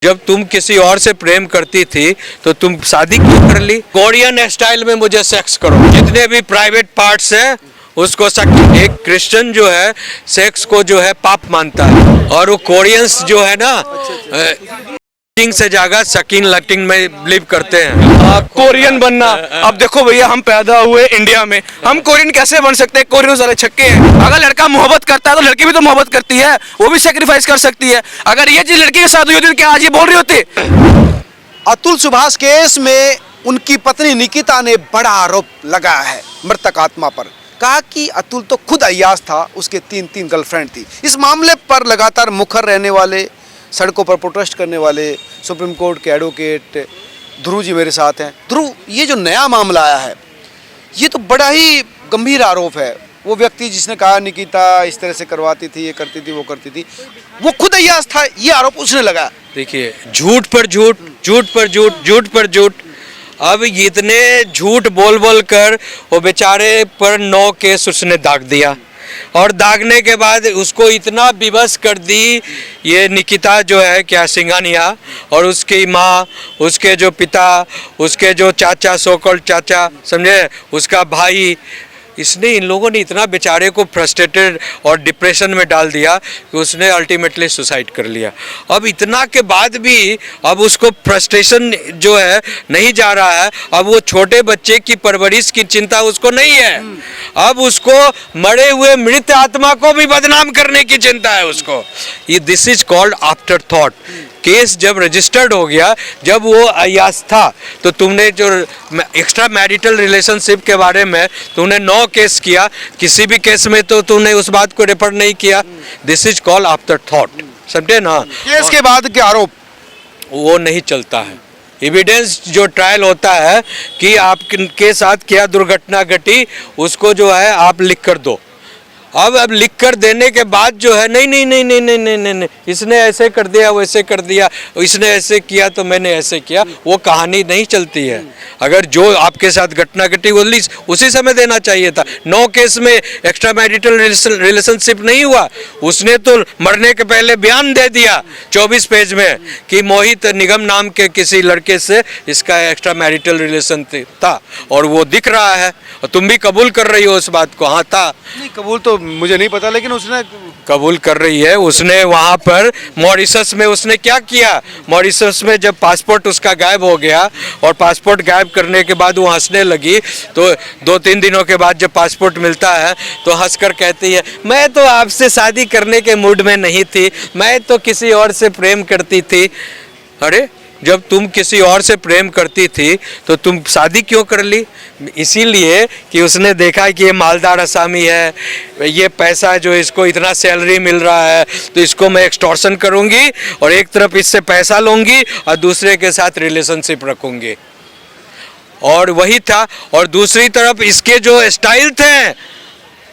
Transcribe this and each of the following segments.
जब तुम किसी और से प्रेम करती थी तो तुम शादी क्यों कर ली? कोरियन स्टाइल में मुझे सेक्स करो, जितने भी प्राइवेट पार्ट्स हैं उसको एक क्रिश्चियन जो है सेक्स को जो है पाप मानता है, और वो कोरियंस जो है ना किंग से जागा सकिन लटिंग में बिलीव करते हैं। कोरियन बनना, अब देखो भैया हम पैदा हुए इंडिया में, हम कोरियन कैसे बन सकते हैं? कोरियन सारे छक्के हैं। अगर लड़का मोहब्बत करता है तो लड़की भी तो मोहब्बत करती है, वो भी सेक्रीफाइस कर सकती है। अगर ये चीज लड़की के साथ हुई होती तो क्या आज ये बोल रही होती? अतुल सुभाष केस में उनकी पत्नी निकिता ने बड़ा आरोप लगाया है मृतक आत्मा पर। कहा कि अतुल तो खुद अय्याश था, उसके तीन गर्लफ्रेंड थी। इस मामले पर लगातार मुखर रहने वाले, सड़कों पर प्रोटेस्ट करने वाले सुप्रीम कोर्ट के एडवोकेट ध्रुव जी मेरे साथ हैं। ध्रुव, ये जो नया मामला आया है ये तो बड़ा ही गंभीर आरोप है। वो व्यक्ति जिसने कहा निकिता इस तरह से करवाती थी, ये करती थी, वो करती थी, वो खुद अय्याश था, ये आरोप उसने लगाया। देखिए, झूठ पर झूठ, झूठ पर झूठ, झूठ पर झूठ। अब इतने झूठ बोल बोल कर वो बेचारे पर 9 केस उसने दाग दिया, और दागने के बाद उसको इतना विवश कर दी ये निकिता जो है क्या सिंघानिया, और उसकी माँ, उसके जो पिता, उसके जो चाचा, सोकल चाचा समझे, उसका भाई, इसने इन लोगों ने इतना बेचारे को फ्रस्ट्रेटेड और डिप्रेशन में डाल दिया कि उसने अल्टीमेटली सुसाइड कर लिया। अब इतना के बाद भी अब उसको फ्रस्ट्रेशन जो है नहीं जा रहा है। अब वो छोटे बच्चे की परवरिश की चिंता उसको नहीं है, अब उसको मरे हुए मृत आत्मा को भी बदनाम करने की चिंता है उसको। ये this is called after thought. Case जब रजिस्टर्ड हो गया, जब वो अय्याश था, तो तुमने जो एक्स्ट्रा मैरिटल रिलेशनशिप के बारे में तुमने 9 केस किया, किसी भी केस में तो तुमने उस बात को रेफर नहीं किया। This is called after thought, समझे ना? केस के बाद के आरोप वो नहीं चलता है। एविडेंस जो ट्रायल होता है कि आपके साथ क्या दुर्घटना घटी, उसको जो है आप लिख कर दो। अब लिख कर देने के बाद जो है नहीं नहीं नहीं नहीं नहीं नहीं नहीं नहीं, इसने ऐसे कर दिया, वैसे कर दिया, इसने ऐसे किया तो मैंने ऐसे किया, वो कहानी नहीं चलती है। अगर जो आपके साथ घटना घटी वो उसी समय देना चाहिए था। 9 केस में एक्स्ट्रा मैरिटल रिलेशनशिप नहीं हुआ, उसने तो मरने के पहले बयान दे दिया 24 पेज में कि मोहित निगम नाम के किसी लड़के से इसका एक्स्ट्रा मैरिटल रिलेशन था, और वो दिख रहा है, और तुम भी कबूल कर रही हो उस बात को। हाँ था, नहीं कबूल तो मुझे नहीं पता, लेकिन उसने कबूल कर रही है। उसने वहाँ पर मॉरिशस में उसने क्या किया, मॉरिशस में जब पासपोर्ट उसका गायब हो गया, और पासपोर्ट गायब करने के बाद वो हंसने लगी, तो 2-3 दिनों के बाद जब पासपोर्ट मिलता है तो हंसकर कहती है, मैं तो आपसे शादी करने के मूड में नहीं थी, मैं तो किसी और से प्रेम करती थी। अरे, जब तुम किसी और से प्रेम करती थी तो तुम शादी क्यों कर ली? इसीलिए कि उसने देखा कि ये मालदार असामी है, ये पैसा जो इसको इतना सैलरी मिल रहा है तो इसको मैं एक्सटॉर्शन करूंगी, और एक तरफ इससे पैसा लूंगी और दूसरे के साथ रिलेशनशिप रखूंगी, और वही था। और दूसरी तरफ इसके जो स्टाइल थे,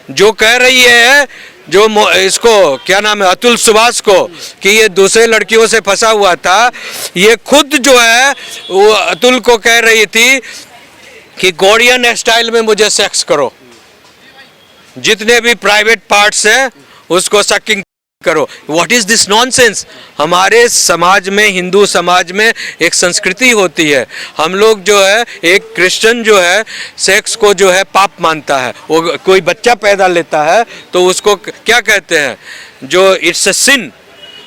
जो कह रही है जो इसको क्या नाम है, अतुल सुभाष को, कि ये दूसरे लड़कियों से फंसा हुआ था, ये खुद जो है वो अतुल को कह रही थी कि कोरियन स्टाइल में मुझे सेक्स करो, जितने भी प्राइवेट पार्ट्स हैं उसको सकिंग करो। What is this nonsense? हमारे समाज में, हिंदू समाज में एक संस्कृति होती है, हम लोग जो है, एक क्रिश्चियन जो है सेक्स को जो है पाप मानता है। वो कोई बच्चा पैदा लेता है तो उसको क्या कहते हैं, जो it's a sin,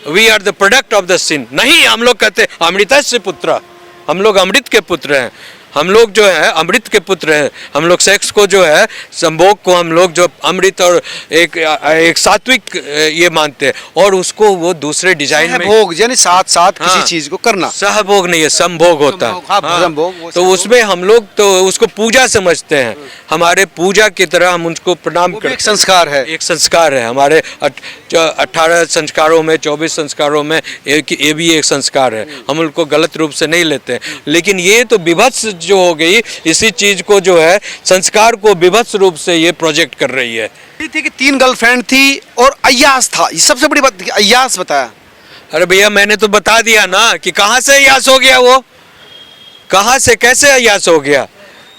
we are the product of the sin. नहीं, हम लोग कहते हैं अमृतस्य पुत्र, हम लोग अमृत के पुत्र हैं, हम लोग जो है अमृत के पुत्र हैं। हम लोग सेक्स को जो है, संभोग को हम लोग जो अमृत और एक सात्विक ये मानते हैं, और उसको वो दूसरे डिजाइन में भोग यानी साथ साथ हाँ, किसी चीज को करना, सहभोग नहीं है, संभोग होता है। हाँ, तो उसमें हम लोग तो उसको पूजा समझते हैं, हमारे पूजा की तरह हम उनको प्रणाम करते हैं। एक संस्कार है, एक संस्कार है हमारे 18 संस्कारों में, 24 संस्कारों में ये भी एक संस्कार है, हम उनको गलत रूप से नहीं लेते हैं। लेकिन ये तो विभत्स जो हो गई, इसी चीज को जो है, संस्कार को विभत्स रूप से ये प्रोजेक्ट कर रही है। थी कि 3 गर्लफ्रेंड थी और अय्याश था, ये सबसे बड़ी बात, अय्याश बताया। अरे भैया, मैंने तो बता दिया ना कि कहाँ से अय्याश हो गया, वो कहाँ से कैसे अय्याश हो गया।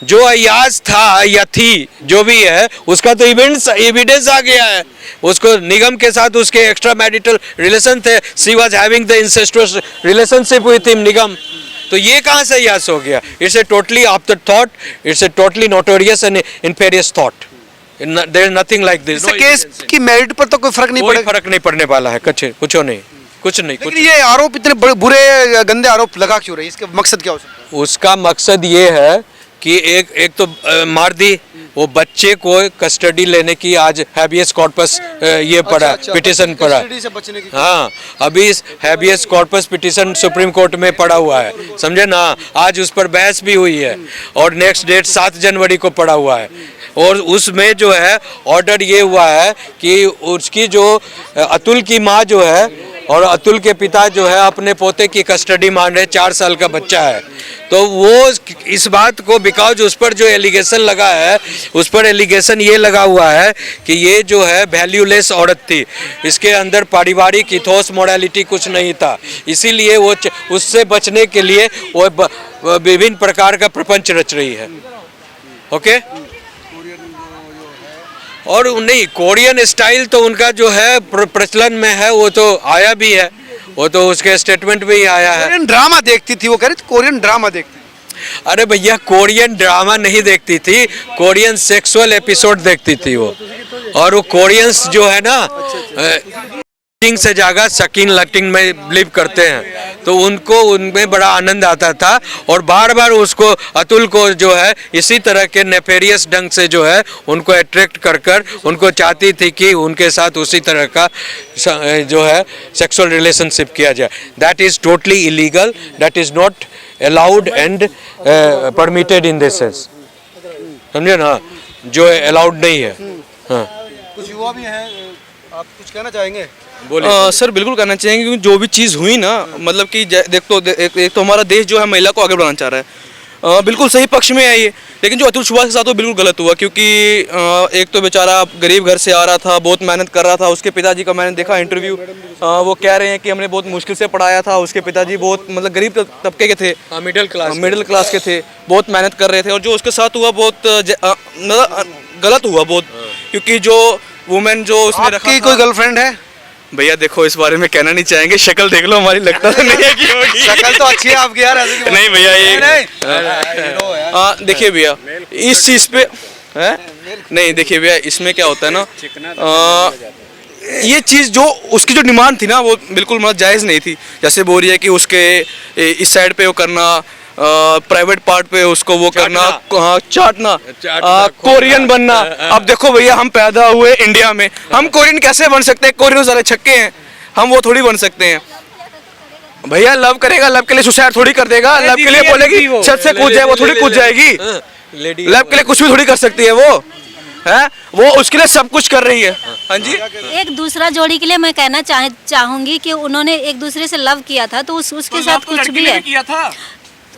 जो अयाज था या थी जो भी है उसका तो एविडेंस आ गया है। उसको निगम के साथ उसके एक्स्ट्रा मैरिटल रिलेशन थे, she was having the incestuous relationship with him Nigam. तो ये कहाँ से अयाज हो गया? It's a totally after thought, it's a totally notorious and nefarious thought. There is nothing like this. इस केस की मेरिट पर तो कोई फर्क नहीं कोई पड़ेगा। फर्क नहीं पड़ने वाला है, कुछ नहीं। लेकिन ये आरोप इतने बुरे गंदे आरोप लगा क्यों रहे? इसका मकसद क्या हो सकता है? उसका मकसद ये है कि एक तो मार दी, वो बच्चे को कस्टडी लेने की आज हैबियस कॉर्पस ये पड़ा, पिटीशन पड़ा। कस्टडी से बचने की हाँ, अभी habeas corpus petition supreme court में पड़ा हुआ है, समझे ना। आज उस पर बहस भी हुई है और नेक्स्ट डेट 7 जनवरी को पड़ा हुआ है। और उसमें जो है ऑर्डर ये हुआ है कि उसकी जो अतुल की माँ जो है और अतुल के पिता जो है अपने पोते की कस्टडी मांग रहे, 4 साल का बच्चा है। तो वो इस बात को, बिकॉज उस पर जो एलिगेशन लगा है, उस पर एलिगेशन ये लगा हुआ है कि ये जो है वैल्यूलेस औरत थी, इसके अंदर पारिवारिक इथोस मोरालिटी कुछ नहीं था, इसीलिए वो उससे बचने के लिए वो विभिन्न प्रकार का प्रपंच रच रही है। ओके। और नहीं, कोरियन स्टाइल तो उनका जो है प्रचलन में है, वो तो आया भी है, वो तो उसके स्टेटमेंट में ही आया है। कोरियन ड्रामा देखती थी, वो कह रही थी कोरियन ड्रामा देखती थी। अरे भैया, कोरियन ड्रामा नहीं देखती थी, कोरियन सेक्सुअल एपिसोड देखती थी वो। और वो कोरियंस जो है ना से जागा शकीन लटिंग में बिलीव करते हैं, तो उनको उनमें बड़ा आनंद आता था और बार बार उसको, अतुल को जो है इसी तरह के नेफेरियस ढंग से जो है उनको अट्रैक्ट कर कर उनको चाहती थी कि उनके साथ उसी तरह का जो है सेक्सुअल रिलेशनशिप किया जाए। That is totally illegal, that is not allowed and permitted in this sense, समझे ना, जो अलाउड नहीं है। हाँ, कुछ युवा भी हैं, आप कुछ कहना चाहेंगे? सर बिल्कुल करना चाहिए, क्योंकि जो भी चीज़ हुई ना, मतलब कि एक तो हमारा देश जो है महिला को आगे बढ़ाना चाह रहा है, बिल्कुल सही पक्ष में है ये। लेकिन जो अतुल सुभाष के साथ वो बिल्कुल गलत हुआ, क्योंकि एक तो बेचारा गरीब घर से आ रहा था, बहुत मेहनत कर रहा था। उसके पिताजी का मैंने देखा इंटरव्यू, वो कह रहे हैं कि हमने बहुत मुश्किल से पढ़ाया था। उसके पिताजी बहुत मतलब गरीब तबके के थे, मिडिल क्लास के थे, बहुत मेहनत कर रहे थे। और जो उसके साथ हुआ बहुत गलत हुआ बहुत, क्योंकि जो वुमेन जो उसने रखा, कोई गर्लफ्रेंड है? भैया देखो, इस बारे में कहना नहीं चाहेंगे, शक्ल देख लो हमारी, लगता तो नहीं है कि होगी। शक्ल तो अच्छी है आपकी यार, ऐसे क्यों? नहीं भैया, ये देखिए भैया, इस चीज पे है नहीं, देखिए भैया, इसमें क्या होता है ना, ये चीज जो उसकी जो डिमांड थी ना, वो बिल्कुल मतलब जायज नहीं थी। जैसे बोल रही है कि उसके इस साइड पे वो करना, प्राइवेट पार्ट पे उसको वो करना, चाटना, कोरियन बनना। अब देखो भैया, हम पैदा हुए इंडिया में, हम कोरियन कैसे बन सकते हैं? कोरियन सारे छक्के हैं, हम वो थोड़ी बन सकते हैं। भैया लव करेगा, लव के लिए सुसाइड थोड़ी कर देगा, लव के लिए बोलेगी छत से कूद जाए, वो थोड़ी कूद जाएगी। लव के लिए कुछ भी थोड़ी कर सकती है वो, है वो उसके लिए सब कुछ कर रही है। हाँ जी, एक दूसरा जोड़ी के लिए मैं कहना चाहूंगी कि उन्होंने एक दूसरे से लव किया था, तो उसके साथ कुछ भी है किया था।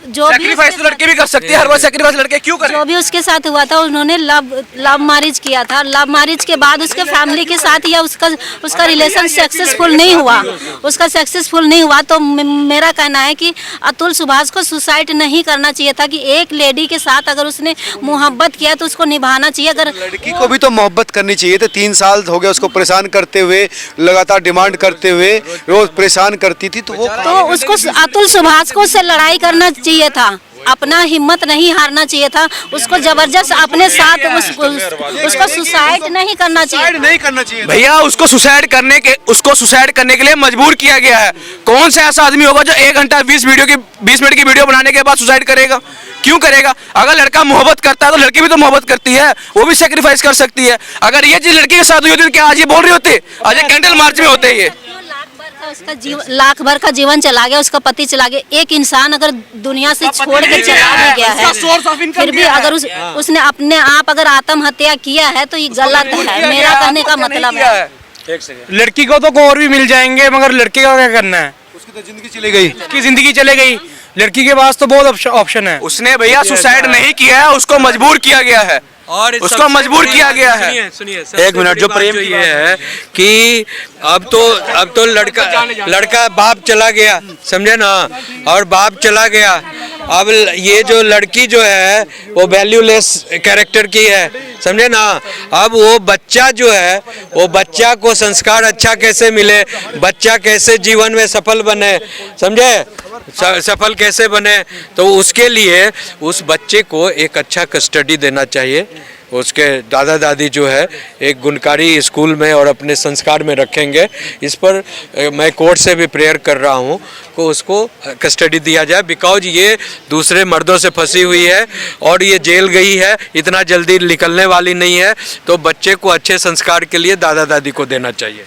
जो भी सैक्रिफाइस तो लड़के भी कर सकते हैं, हर बार सैक्रिफाइस लड़के क्यों करें? जो भी उसके साथ हुआ था, उन्होंने लव मैरिज किया था। लव मैरिज के बाद उसके फैमिली के साथ या उसका रिलेशन सक्सेसफुल नहीं हुआ, तो मेरा कहना है कि अतुल सुभाष को सुसाइड नहीं करना चाहिए था। कि एक लेडी के साथ अगर उसने मोहब्बत किया तो उसको निभाना चाहिए। अगर लड़की को भी तो मोहब्बत करनी चाहिए थी। 3 साल हो गए उसको परेशान करते हुए, लगातार डिमांड करते हुए, रोज परेशान करती थी, तो उसको अतुल सुभाष को उससे लड़ाई करना चाहिए था, अपना हिम्मत नहीं हारना चाहिए था। उसको जबरदस्त अपने साथ उसको सुसाइड नहीं करना चाहिए। भैया उसको सुसाइड करने के लिए मजबूर किया गया है। कौन सा ऐसा आदमी होगा जो 1 घंटा 20 मिनट की वीडियो बनाने के बाद सुसाइड करेगा? क्यों करेगा? अगर लड़का मोहब्बत करता है तो लड़की भी तो मोहब्बत करती है, वो भी सेक्रीफाइस कर सकती है। अगर ये चीज लड़की के साथ हुई होती तो क्या आज ये बोल रही होती? आज ये कैंडल मार्च में होते ये। लाख भर का जीवन चला गया, उसका पति चला गया। एक इंसान अगर दुनिया से छोड़ के चला भी गया है, फिर भी अगर उसने अपने आप अगर आत्महत्या किया है तो ये गलत है। मेरा कहने का मतलब है, लड़की को तो और भी मिल जाएंगे, मगर लड़के का क्या करना है? उसकी तो जिंदगी चली गई। उसकी जिंदगी चले गई। लड़की के पास तो बहुत ऑप्शन है। उसने भैया सुसाइड नहीं किया है, उसको मजबूर किया गया है, और उसको मजबूर किया गया है। सुनिए एक मिनट, जो प्रेम ये है कि अब तो लड़का बाप चला गया, समझे ना, और बाप चला गया अब ये जो लड़की जो है वो वैल्यूलेस कैरेक्टर की है, समझे ना। अब वो बच्चा जो है, वो बच्चा को संस्कार अच्छा कैसे मिले, बच्चा कैसे जीवन में सफल बने, समझे, सफल कैसे बने, तो उसके लिए उस बच्चे को एक अच्छा कस्टडी देना चाहिए। उसके दादा दादी जो है एक गुणकारी स्कूल में और अपने संस्कार में रखेंगे। इस पर मैं कोर्ट से भी प्रेयर कर रहा हूँ को उसको कस्टडी दिया जाए, बिकॉज ये दूसरे मर्दों से फंसी हुई है और ये जेल गई है, इतना जल्दी निकलने वाली नहीं है। तो बच्चे को अच्छे संस्कार के लिए दादा दादी को देना चाहिए।